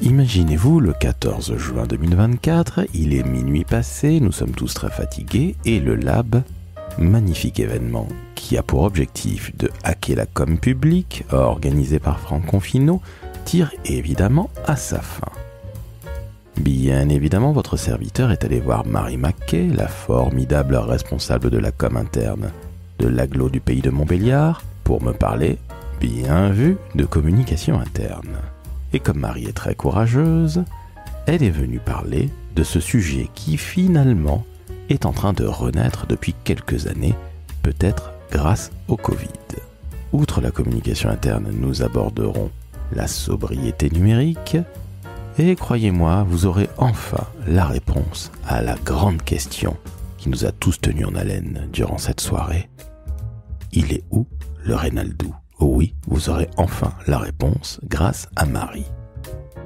Imaginez-vous le 14 juin 2024, il est minuit passé, nous sommes tous très fatigués et le Lab, magnifique événement qui a pour objectif de hacker la com publique, organisé par Franck Confino, tire évidemment à sa fin. Bien évidemment, votre serviteur est allé voir Marie Mackay, la formidable responsable de la com interne de l'agglo du pays de Montbéliard, pour me parler, bien vu, de communication interne. Et comme Marie est très courageuse, elle est venue parler de ce sujet qui finalement est en train de renaître depuis quelques années, peut-être grâce au Covid. Outre la communication interne, nous aborderons la sobriété numérique et croyez-moi, vous aurez enfin la réponse à la grande question qui nous a tous tenus en haleine durant cette soirée. Il est où le Reynaldou ? Oh oui, vous aurez enfin la réponse grâce à Marie.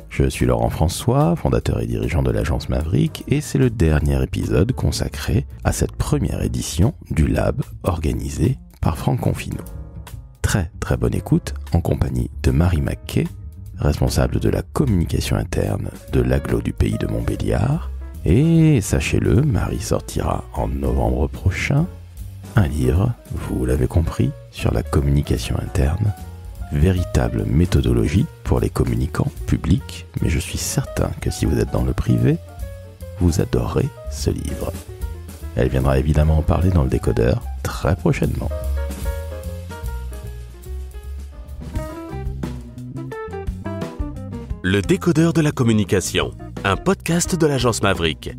Je suis Laurent François, fondateur et dirigeant de l'agence Maverick, et c'est le dernier épisode consacré à cette première édition du Lab organisé par Franck Confino. Très très bonne écoute en compagnie de Marie Mackay, responsable de la communication interne de l'agglo du pays de Montbéliard. Et sachez-le, Marie sortira en novembre prochain un livre, vous l'avez compris, sur la communication interne, véritable méthodologie pour les communicants publics, mais je suis certain que si vous êtes dans le privé, vous adorerez ce livre. Elle viendra évidemment en parler dans le décodeur très prochainement. Le décodeur de la communication, un podcast de l'agence Maverick.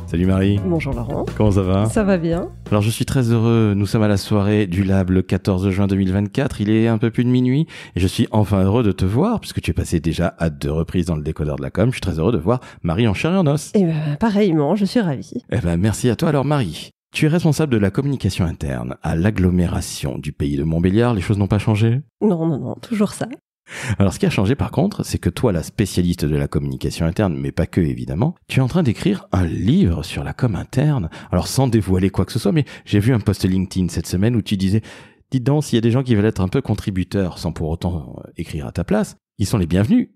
Salut Marie. Bonjour Laurent. Comment ça va ? Ça va bien. Alors je suis très heureux, nous sommes à la soirée du Lab le 14 juin 2024, il est un peu plus de minuit et je suis enfin heureux de te voir puisque tu es passé déjà à 2 reprises dans le décodeur de la com. Je suis très heureux de voir Marie en chair et en os. Et pareillement, je suis ravie. Merci à toi. Alors Marie, tu es responsable de la communication interne à l'agglomération du pays de Montbéliard, les choses n'ont pas changé ? Non, toujours ça. Alors ce qui a changé par contre, c'est que toi, la spécialiste de la communication interne, mais pas que évidemment, tu es en train d'écrire un livre sur la com interne. Alors sans dévoiler quoi que ce soit, mais j'ai vu un post LinkedIn cette semaine où tu disais, dites donc, s'il y a des gens qui veulent être un peu contributeurs sans pour autant écrire à ta place, ils sont les bienvenus.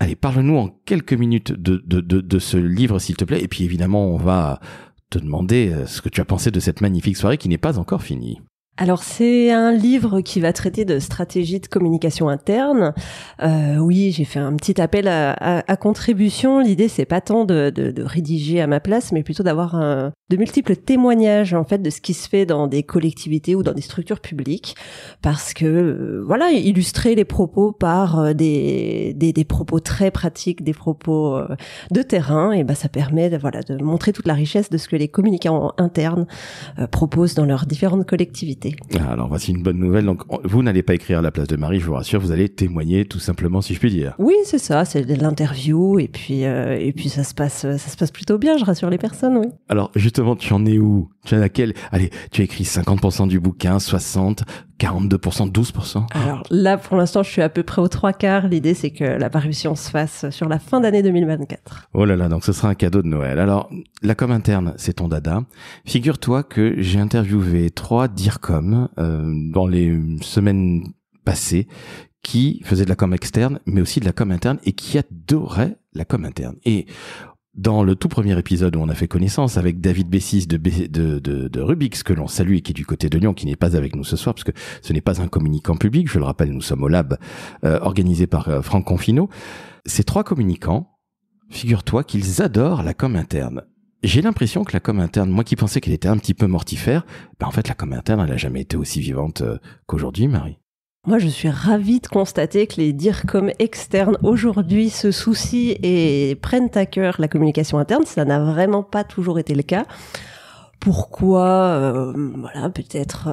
Allez, parle-nous en quelques minutes de ce livre s'il te plaît, et puis évidemment on va te demander ce que tu as pensé de cette magnifique soirée qui n'est pas encore finie. Alors c'est un livre qui va traiter de stratégie de communication interne. Oui, j'ai fait un petit appel à contribution. L'idée c'est pas tant de rédiger à ma place, mais plutôt d'avoir de multiples témoignages en fait de ce qui se fait dans des collectivités ou dans des structures publiques, parce que illustrer les propos par des propos très pratiques, des propos de terrain, et ça permet de montrer toute la richesse de ce que les communicants internes proposent dans leurs différentes collectivités. Alors voici une bonne nouvelle, donc vous n'allez pas écrire à la place de Marie, je vous rassure, vous allez témoigner tout simplement si je puis dire. Oui, c'est ça, c'est de l'interview et puis ça se passe plutôt bien, je rassure les personnes, oui. Alors justement, tu en es où ? Tu as laquelle ? Allez, tu as écrit 50% du bouquin, 60, 42%, 12%. Alors là, pour l'instant, je suis à peu près aux 3/4. L'idée, c'est que la parution se fasse sur la fin d'année 2024. Oh là là, donc ce sera un cadeau de Noël. Alors, la com interne, c'est ton dada. Figure-toi que j'ai interviewé 3 DIRCOM dans les semaines passées qui faisaient de la com externe, mais aussi de la com interne et qui adoraient la com interne. Et dans le tout premier épisode où on a fait connaissance avec David Bessis de Rubix, que l'on salue et qui est du côté de Lyon, qui n'est pas avec nous ce soir, parce que ce n'est pas un communicant public, je le rappelle, nous sommes au Lab, organisé par Franck Confino. Ces 3 communicants, figure-toi qu'ils adorent la com interne. J'ai l'impression que la com interne, moi qui pensais qu'elle était un petit peu mortifère, en fait la com interne, elle n'a jamais été aussi vivante qu'aujourd'hui, Marie. Moi, je suis ravie de constater que les DIRCOM externes aujourd'hui se soucient et prennent à cœur la communication interne. Ça n'a vraiment pas toujours été le cas. Pourquoi peut-être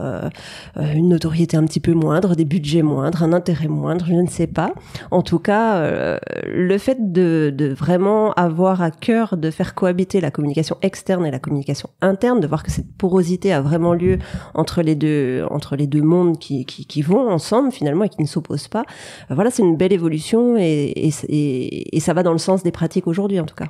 une notoriété un petit peu moindre, des budgets moindres, un intérêt moindre, je ne sais pas. En tout cas, le fait de vraiment avoir à cœur de faire cohabiter la communication externe et la communication interne, de voir que cette porosité a vraiment lieu entre les deux mondes qui vont ensemble finalement et qui ne s'opposent pas. C'est une belle évolution et ça va dans le sens des pratiques aujourd'hui en tout cas.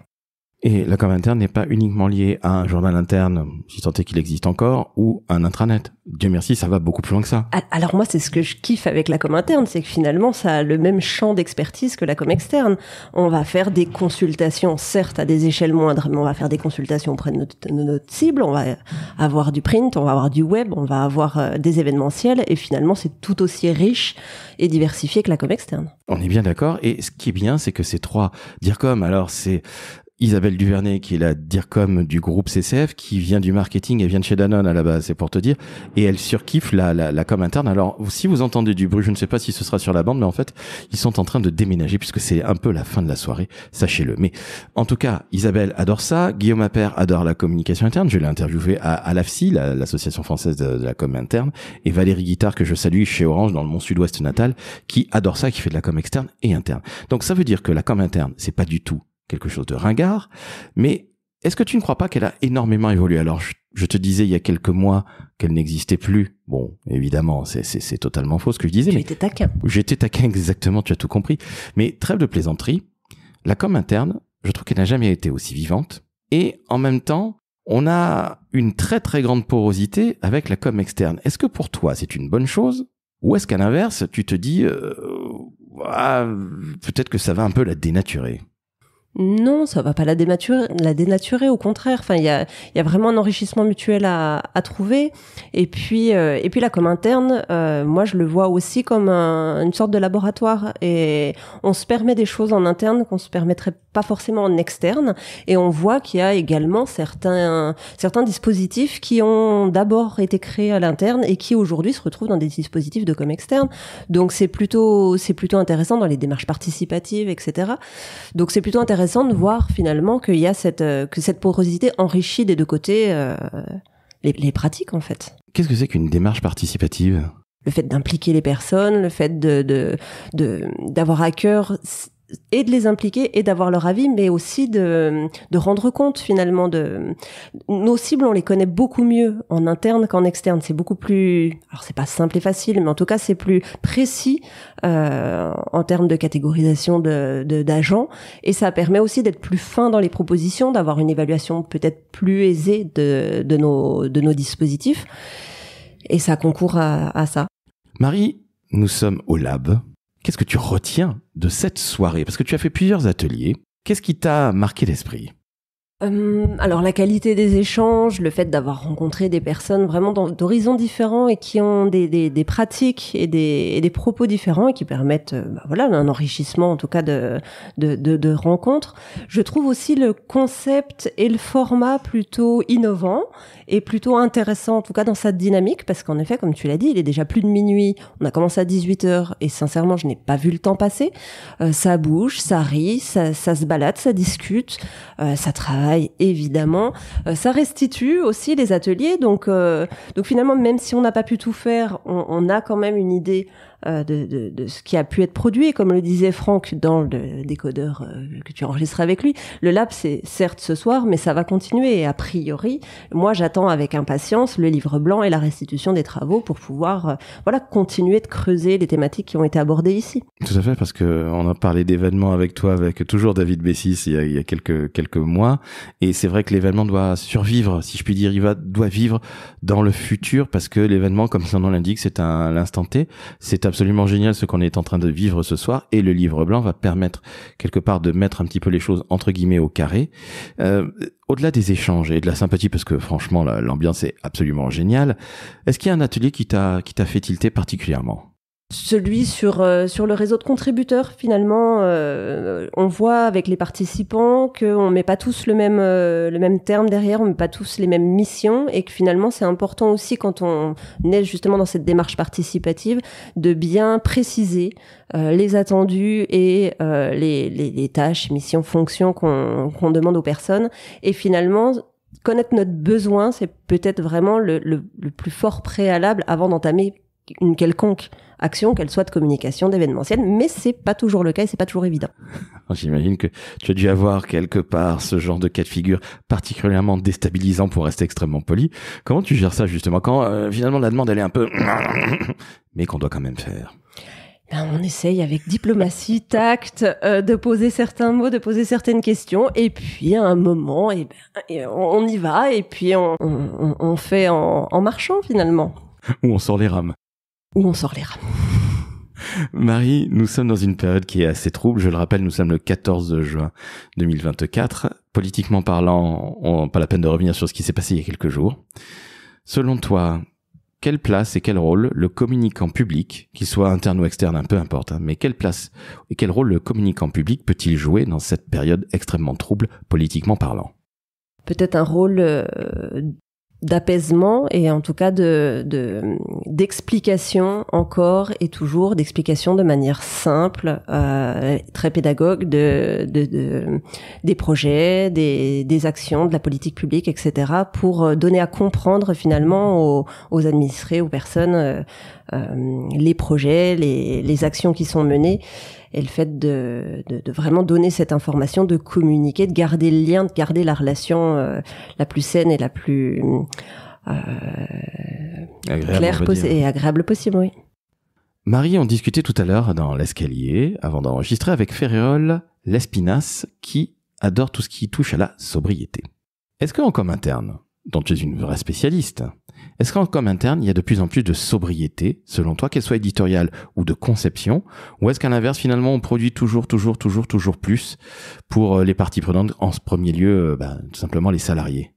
Et la com interne n'est pas uniquement liée à un journal interne, si tant est qu'il existe encore, ou un intranet. Dieu merci, ça va beaucoup plus loin que ça. Alors moi, c'est ce que je kiffe avec la com interne, c'est que finalement, ça a le même champ d'expertise que la com externe. On va faire des consultations, certes à des échelles moindres, mais on va faire des consultations auprès de notre cible, on va avoir du print, on va avoir du web, on va avoir des événementiels, et finalement, c'est tout aussi riche et diversifié que la com externe. On est bien d'accord, et ce qui est bien, c'est que ces trois DIRCOM, alors c'est Isabelle Duvernay, qui est la DIRCOM du groupe CCF, qui vient du marketing et vient de chez Danone à la base, c'est pour te dire. Et elle surkiffe la com interne. Alors, si vous entendez du bruit, je ne sais pas si ce sera sur la bande, mais en fait, ils sont en train de déménager puisque c'est un peu la fin de la soirée, sachez-le. Mais en tout cas, Isabelle adore ça. Guillaume Appert adore la communication interne. Je l'ai interviewé à l'AFSI, l'association française de la com interne. Et Valérie Guittard, que je salue chez Orange, dans mon sud-ouest natal, qui adore ça, qui fait de la com externe et interne. Donc, ça veut dire que la com interne, c'est pas du tout quelque chose de ringard, mais est-ce que tu ne crois pas qu'elle a énormément évolué? Alors, je te disais il y a quelques mois qu'elle n'existait plus. Bon, évidemment, c'est totalement faux ce que je disais. J'étais taquin. J'étais taquin, exactement, tu as tout compris. Mais trêve de plaisanterie, la com interne, je trouve qu'elle n'a jamais été aussi vivante. Et en même temps, on a une très très grande porosité avec la com externe. Est-ce que pour toi, c'est une bonne chose? Ou est-ce qu'à l'inverse, tu te dis, peut-être que ça va un peu la dénaturer? Non, ça va pas la dénaturer, au contraire. Enfin, il y a vraiment un enrichissement mutuel à trouver. Et puis la com interne, moi je le vois aussi comme une sorte de laboratoire. Et on se permet des choses en interne qu'on se permettrait pas forcément en externe. Et on voit qu'il y a également certains dispositifs qui ont d'abord été créés à l'interne et qui aujourd'hui se retrouvent dans des dispositifs de com externe. Donc c'est plutôt intéressant dans les démarches participatives, etc. Donc c'est plutôt intéressant de voir finalement qu'il y a que cette porosité enrichit des deux côtés les pratiques en fait. Qu'est-ce que c'est qu'une démarche participative? Le fait d'impliquer les personnes, le fait d'avoir à cœur et de les impliquer et d'avoir leur avis, mais aussi de rendre compte finalement nos cibles, on les connaît beaucoup mieux en interne qu'en externe. C'est beaucoup plus, alors c'est pas simple et facile, mais en tout cas c'est plus précis en termes de catégorisation d'agents, et ça permet aussi d'être plus fin dans les propositions, d'avoir une évaluation peut-être plus aisée de nos dispositifs, et ça concourt à ça. Marie, nous sommes au Lab. Qu'est-ce que tu retiens de cette soirée? Parce que tu as fait plusieurs ateliers. Qu'est-ce qui t'a marqué l'esprit? Alors la qualité des échanges, le fait d'avoir rencontré des personnes vraiment d'horizons différents et qui ont des pratiques et des propos différents et qui permettent un enrichissement en tout cas de rencontres. Je trouve aussi le concept et le format plutôt innovant et plutôt intéressant en tout cas dans sa dynamique, parce qu'en effet, comme tu l'as dit, il est déjà plus de minuit, on a commencé à 18h et sincèrement je n'ai pas vu le temps passer. Ça bouge, ça rit, ça se balade, ça discute, ça travaille évidemment, ça restitue aussi les ateliers, donc finalement même si on n'a pas pu tout faire, on a quand même une idée de ce qui a pu être produit, et comme le disait Franck dans le décodeur que tu enregistres avec lui, le lab c'est certes ce soir, mais ça va continuer, et a priori moi j'attends avec impatience le livre blanc et la restitution des travaux pour pouvoir continuer de creuser les thématiques qui ont été abordées ici. Tout à fait, parce que on a parlé d'événements avec toi, avec toujours David Bessis il y a quelques mois, et c'est vrai que l'événement doit survivre, si je puis dire, doit vivre dans le futur, parce que l'événement, comme son nom l'indique, c'est l'instant T. C'est absolument génial ce qu'on est en train de vivre ce soir, et le livre blanc va permettre quelque part de mettre un petit peu les choses entre guillemets au carré. Au-delà des échanges et de la sympathie, parce que franchement l'ambiance est absolument géniale, est-ce qu'il y a un atelier qui t'a fait tilter particulièrement? Celui sur le réseau de contributeurs, finalement, on voit avec les participants qu'on met pas tous le même terme derrière, on met pas tous les mêmes missions, et que finalement c'est important aussi quand on est justement dans cette démarche participative de bien préciser les attendus et les tâches, missions, fonctions qu'on demande aux personnes, et finalement connaître notre besoin, c'est peut-être vraiment le plus fort préalable avant d'entamer une quelconque action, qu'elle soit de communication, d'événementiel, mais c'est pas toujours le cas et c'est pas toujours évident. J'imagine que tu as dû avoir quelque part ce genre de cas de figure particulièrement déstabilisant, pour rester extrêmement poli. Comment tu gères ça justement quand finalement la demande elle est un peu mais qu'on doit quand même faire? On essaye avec diplomatie, tact, de poser certains mots, de poser certaines questions, et puis à un moment, on y va, et puis on fait en marchant finalement. Ou on sort les rames. Marie, nous sommes dans une période qui est assez trouble. Je le rappelle, nous sommes le 14 juin 2024. Politiquement parlant, pas la peine de revenir sur ce qui s'est passé il y a quelques jours. Selon toi, quelle place et quel rôle le communicant public, qu'il soit interne ou externe, peu importe, mais quelle place et quel rôle le communicant public peut-il jouer dans cette période extrêmement trouble, politiquement parlant? Peut-être un rôle d'apaisement et en tout cas d'explication encore et toujours, d'explication de manière simple, très pédagogue des projets, des actions, de la politique publique, etc. pour donner à comprendre finalement aux administrés, aux personnes, les projets, les actions qui sont menées. Et le fait de vraiment donner cette information, de communiquer, de garder le lien, de garder la relation la plus saine et la plus claire et agréable possible, oui. Marie, on discutait tout à l'heure dans l'escalier, avant d'enregistrer, avec Ferréol Lespinasse, qui adore tout ce qui touche à la sobriété. Est-ce qu'en com interne, dont tu es une vraie spécialiste, est-ce qu'en com interne, il y a de plus en plus de sobriété, selon toi, qu'elle soit éditoriale ou de conception, ou est-ce qu'à l'inverse, finalement, on produit toujours plus pour les parties prenantes, en ce premier lieu, tout simplement les salariés?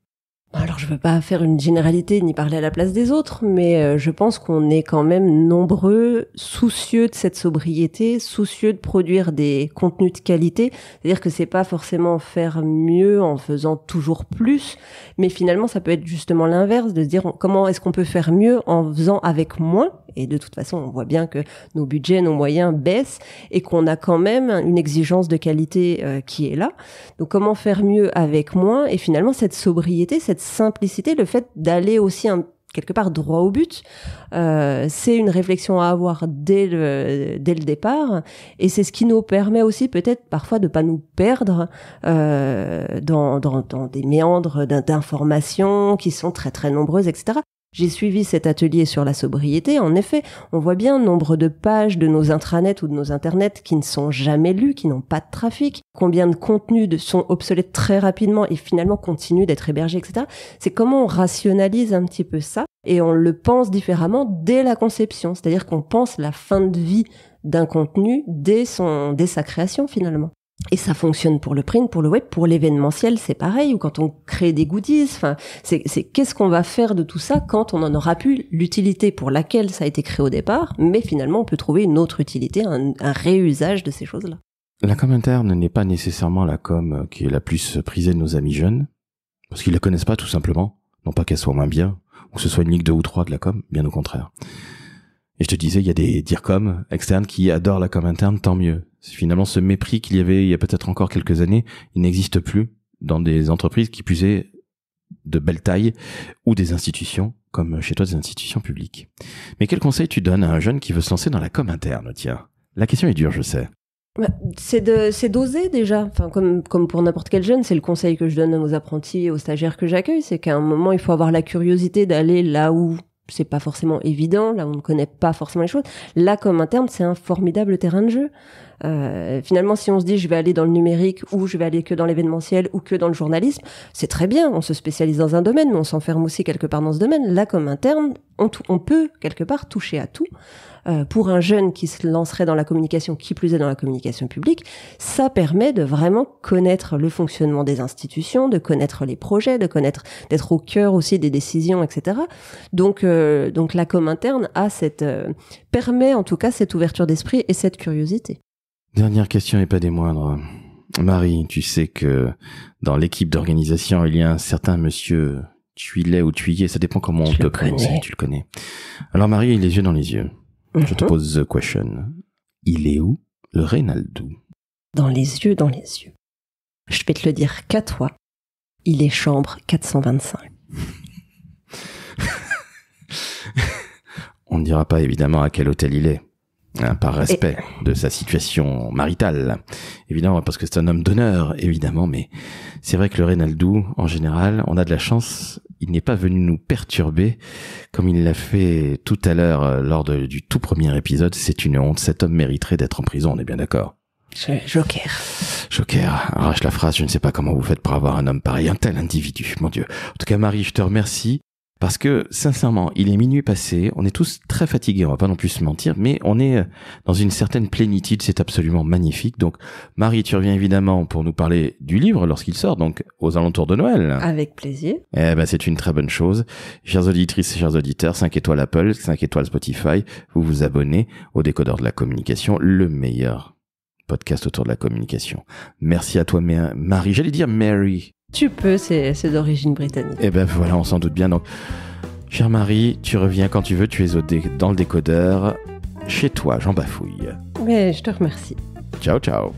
Alors, je veux pas faire une généralité ni parler à la place des autres, mais je pense qu'on est quand même nombreux, soucieux de cette sobriété, soucieux de produire des contenus de qualité. C'est-à-dire que c'est pas forcément faire mieux en faisant toujours plus, mais finalement, ça peut être justement l'inverse, de se dire comment est-ce qu'on peut faire mieux en faisant avec moins. Et de toute façon, on voit bien que nos budgets, nos moyens baissent et qu'on a quand même une exigence de qualité qui est là. Donc, comment faire mieux avec moins? Et finalement, cette sobriété, cette simplicité, le fait d'aller aussi quelque part droit au but, c'est une réflexion à avoir dès le départ, et c'est ce qui nous permet aussi peut-être parfois de pas nous perdre dans des méandres d'informations qui sont très très nombreuses, etc. J'ai suivi cet atelier sur la sobriété. En effet, on voit bien nombre de pages de nos intranets ou de nos internets qui ne sont jamais lus, qui n'ont pas de trafic. Combien de contenus sont obsolètes très rapidement et finalement continuent d'être hébergés, etc. C'est comment on rationalise un petit peu ça et on le pense différemment dès la conception. C'est-à-dire qu'on pense la fin de vie d'un contenu dès sa création finalement. Et ça fonctionne pour le print, pour le web, pour l'événementiel, c'est pareil, ou quand on crée des goodies, enfin, c'est qu'est-ce qu'on va faire de tout ça quand on en aura plus l'utilité pour laquelle ça a été créé au départ, mais finalement on peut trouver une autre utilité, un réusage de ces choses-là. La com interne n'est pas nécessairement la com qui est la plus prisée de nos amis jeunes, parce qu'ils la connaissent pas tout simplement, non pas qu'elle soit moins bien, ou que ce soit une ligue 2 ou 3 de la com, bien au contraire. Et je te disais, il y a des DIRCOM externes qui adorent la com interne, tant mieux. Finalement, ce mépris qu'il y avait il y a peut-être encore quelques années, il n'existe plus dans des entreprises qui plus est de belle taille ou des institutions, comme chez toi, des institutions publiques. Mais quel conseil tu donnes à un jeune qui veut se lancer dans la com interne, tiens? La question est dure, je sais. C'est d'oser déjà. Enfin, comme pour n'importe quel jeune, c'est le conseil que je donne à nos apprentis et aux stagiaires que j'accueille, c'est qu'à un moment, il faut avoir la curiosité d'aller là où c'est pas forcément évident, là où on ne connaît pas forcément les choses. La com interne, c'est un formidable terrain de jeu. Finalement, si on se dit je vais aller dans le numérique ou je vais aller que dans l'événementiel ou que dans le journalisme, c'est très bien, on se spécialise dans un domaine, mais on s'enferme aussi quelque part dans ce domaine. La com interne, on peut quelque part toucher à tout. Pour un jeune qui se lancerait dans la communication, qui plus est dans la communication publique, ça permet de vraiment connaître le fonctionnement des institutions, de connaître les projets, d'être au cœur aussi des décisions, etc. Donc la com interne permet en tout cas cette ouverture d'esprit et cette curiosité. Dernière question et pas des moindres. Marie, tu sais que dans l'équipe d'organisation, il y a un certain monsieur Tuilet ou Thuillet, ça dépend comment on te prononce, tu le connais. Alors Marie, il a les yeux dans les yeux. Je te pose the question. Il est où, le Reynaldou? Dans les yeux. Je vais te le dire qu'à toi. Il est chambre 425. On ne dira pas évidemment à quel hôtel il est. Par respect de sa situation maritale. Évidemment, parce que c'est un homme d'honneur, évidemment, mais c'est vrai que le Reynaldou, en général, on a de la chance, il n'est pas venu nous perturber comme il l'a fait tout à l'heure lors du tout premier épisode. C'est une honte, cet homme mériterait d'être en prison, on est bien d'accord. Joker, arrache la phrase, je ne sais pas comment vous faites pour avoir un homme pareil, un tel individu, mon Dieu. En tout cas, Marie, je te remercie. Parce que, sincèrement, il est minuit passé, on est tous très fatigués, on va pas non plus se mentir, mais on est dans une certaine plénitude, c'est absolument magnifique. Donc, Marie, tu reviens évidemment pour nous parler du livre lorsqu'il sort, donc aux alentours de Noël. Avec plaisir. Eh ben, c'est une très bonne chose. Chères auditrices et chers auditeurs, 5 étoiles Apple, 5 étoiles Spotify, vous vous abonnez au Décodeur de la communication, le meilleur podcast autour de la communication. Merci à toi, Marie. J'allais dire Mary. Tu peux, c'est d'origine britannique. Eh ben voilà, on s'en doute bien. Donc, chère Marie, tu reviens quand tu veux, tu es dans le décodeur. Chez toi, j'en bafouille. Mais je te remercie. Ciao, ciao.